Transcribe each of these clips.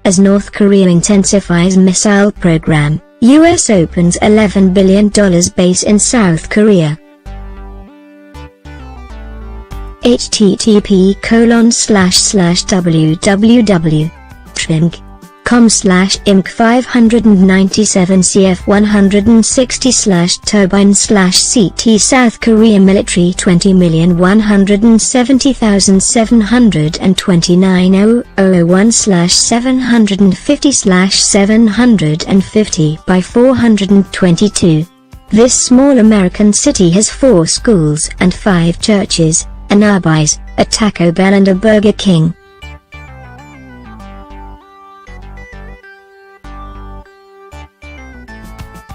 As North Korea intensifies missile program, US opens $11 billion base in South Korea. http://www.tring.com/imk597cf160/turbine/CT South Korea military 20,170,729,001/750/750 by 422. This small American city has 4 schools and 5 churches, an Arby's, a Taco Bell and a Burger King.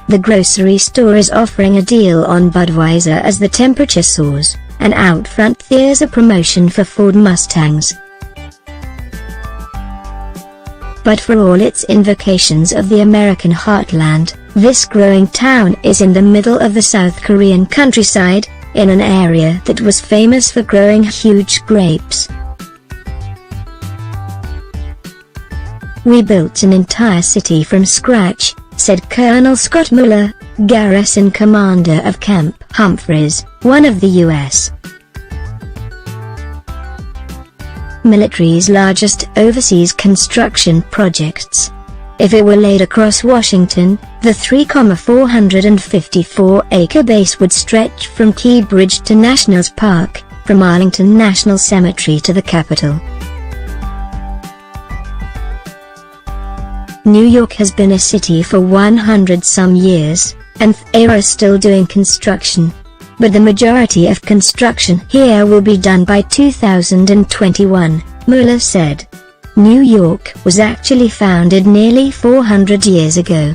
The grocery store is offering a deal on Budweiser as the temperature soars, and out front there's a promotion for Ford Mustangs. But for all its invocations of the American heartland, this growing town is in the middle of the South Korean countryside, in an area that was famous for growing huge grapes. "We built an entire city from scratch," said Colonel Scott Mueller, garrison commander of Camp Humphreys, one of the U.S. military's largest overseas construction projects. If it were laid across Washington, the 3,454-acre base would stretch from Key Bridge to Nationals Park, from Arlington National Cemetery to the Capitol. New York has been a city for 100-some years, and they are still doing construction. But the majority of construction here will be done by 2021, Mueller said. New York was actually founded nearly 400 years ago.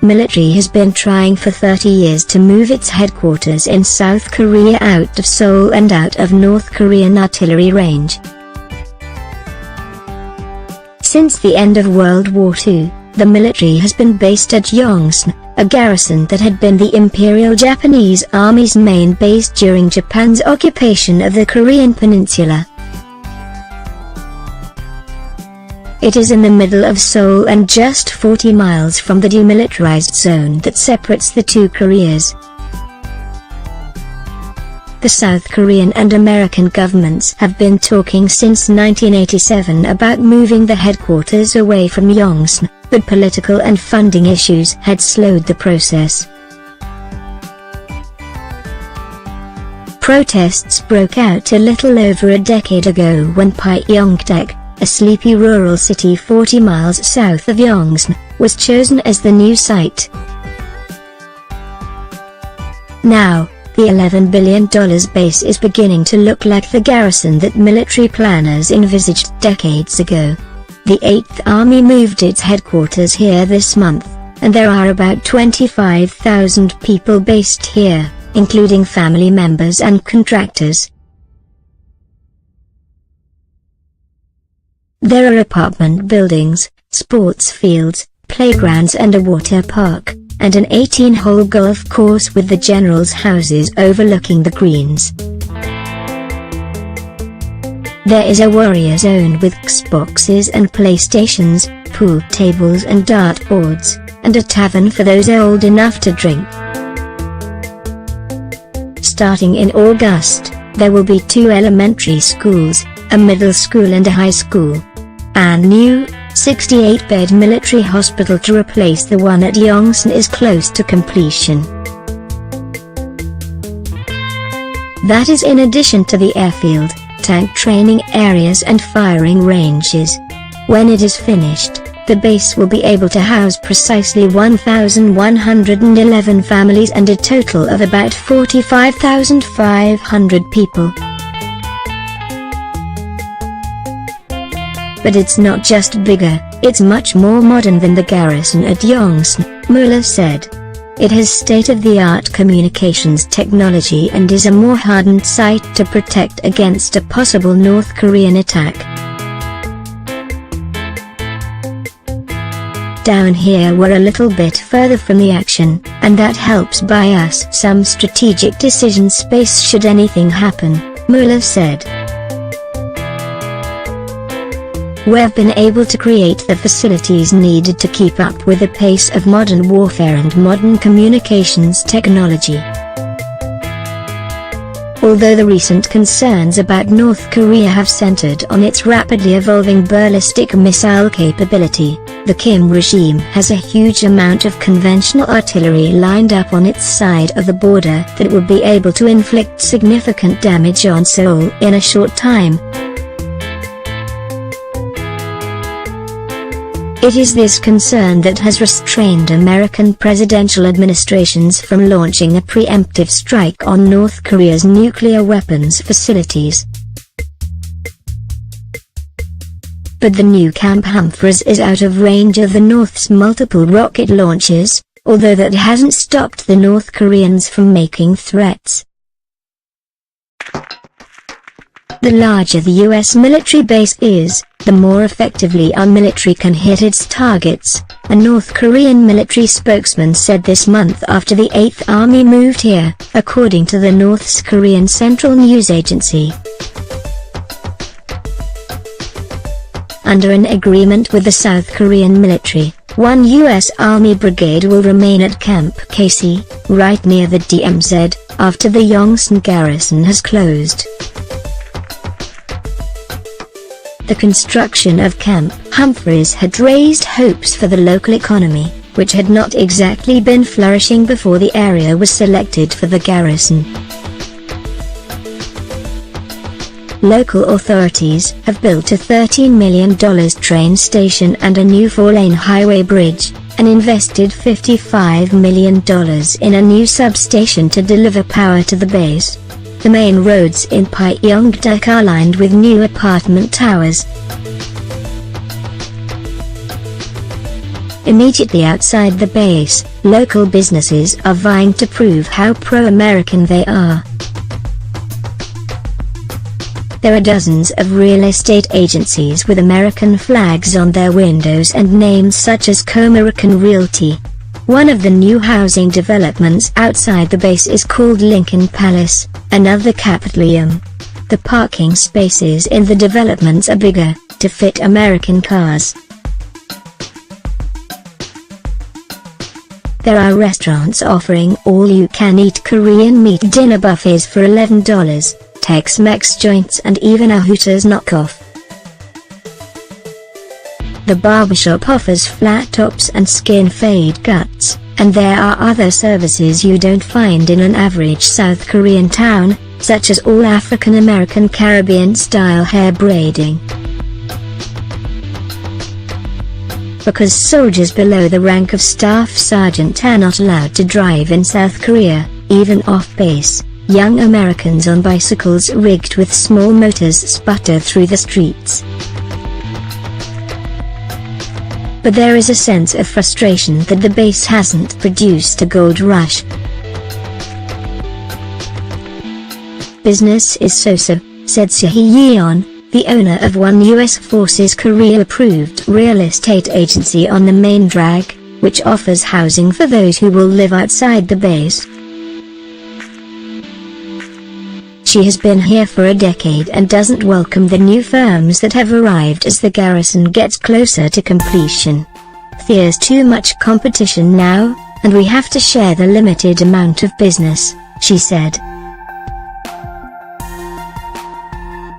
Military has been trying for 30 years to move its headquarters in South Korea out of Seoul and out of North Korean artillery range. Since the end of World War II, the military has been based at Yongsan, a garrison that had been the Imperial Japanese Army's main base during Japan's occupation of the Korean Peninsula. It is in the middle of Seoul and just 40 miles from the demilitarized zone that separates the two Koreas. The South Korean and American governments have been talking since 1987 about moving the headquarters away from Yongsan, but political and funding issues had slowed the process. Protests broke out a little over a decade ago when Pyeongtaek, a sleepy rural city 40 miles south of Yongsan, was chosen as the new site. Now, the $11 billion base is beginning to look like the garrison that military planners envisaged decades ago. The 8th Army moved its headquarters here this month, and there are about 25,000 people based here, including family members and contractors. There are apartment buildings, sports fields, playgrounds and a water park, and an 18-hole golf course with the generals' houses overlooking the greens. There is a warrior zone with Xboxes and PlayStations, pool tables and dartboards, and a tavern for those old enough to drink. Starting in August, there will be 2 elementary schools, a middle school and a high school. A new, 68-bed military hospital to replace the one at Yongsan is close to completion. That is in addition to the airfield, tank training areas and firing ranges. When it is finished, the base will be able to house precisely 1,111 families and a total of about 45,500 people. But it's not just bigger, it's much more modern than the garrison at Yongsan, Mueller said. It has state-of-the-art communications technology and is a more hardened site to protect against a possible North Korean attack. down here we're a little bit further from the action, and that helps buy us some strategic decision space should anything happen," Mueller said. "We've been able to create the facilities needed to keep up with the pace of modern warfare and modern communications technology." Although the recent concerns about North Korea have centered on its rapidly evolving ballistic missile capability, the Kim regime has a huge amount of conventional artillery lined up on its side of the border that would be able to inflict significant damage on Seoul in a short time. It is this concern that has restrained American presidential administrations from launching a preemptive strike on North Korea's nuclear weapons facilities. But the new Camp Humphreys is out of range of the North's multiple rocket launches, although that hasn't stopped the North Koreans from making threats. The larger the U.S. military base is, the more effectively our military can hit its targets, a North Korean military spokesman said this month after the 8th Army moved here, according to the North Korean Central News Agency. Under an agreement with the South Korean military, one U.S. Army brigade will remain at Camp Casey, right near the DMZ, after the Yongsan garrison has closed. The construction of Camp Humphreys had raised hopes for the local economy, which had not exactly been flourishing before the area was selected for the garrison. Local authorities have built a $13 million train station and a new 4-lane highway bridge, and invested $55 million in a new substation to deliver power to the base. The main roads in Pyongyang are lined with new apartment towers. Immediately outside the base, local businesses are vying to prove how pro-American they are. There are dozens of real estate agencies with American flags on their windows and names such as Comerican Realty. One of the new housing developments outside the base is called Lincoln Palace, another Capitolium. The parking spaces in the developments are bigger, to fit American cars. There are restaurants offering all-you-can-eat Korean meat dinner buffets for $11, Tex-Mex joints and even a Hooters knockoff. The barbershop offers flat tops and skin fade cuts, and there are other services you don't find in an average South Korean town, such as all African American Caribbean-style hair braiding. Because soldiers below the rank of staff sergeant are not allowed to drive in South Korea, even off-base, young Americans on bicycles rigged with small motors sputter through the streets. But there is a sense of frustration that the base hasn't produced a gold rush. "Business is so-so," said Seo Yeon, the owner of one U.S. Forces Korea-approved real estate agency on the main drag, which offers housing for those who will live outside the base. She has been here for a decade and doesn't welcome the new firms that have arrived as the garrison gets closer to completion. "There's too much competition now, and we have to share the limited amount of business," she said.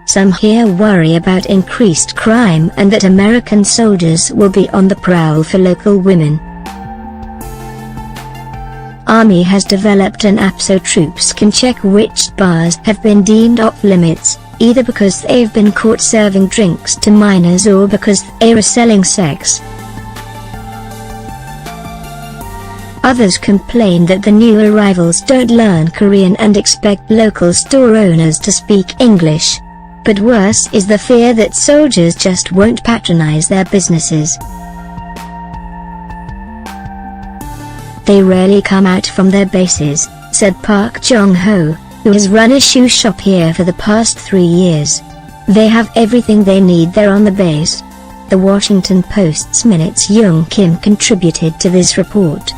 Some here worry about increased crime and that American soldiers will be on the prowl for local women. Army has developed an app so troops can check which bars have been deemed off-limits, either because they've been caught serving drinks to minors or because they are selling sex. Others complain that the new arrivals don't learn Korean and expect local store owners to speak English. But worse is the fear that soldiers just won't patronize their businesses. "They rarely come out from their bases," said Park Jong-ho, who has run a shoe shop here for the past 3 years. "They have everything they need there on the base. The Washington Post's Minutes Young Kim contributed to this report.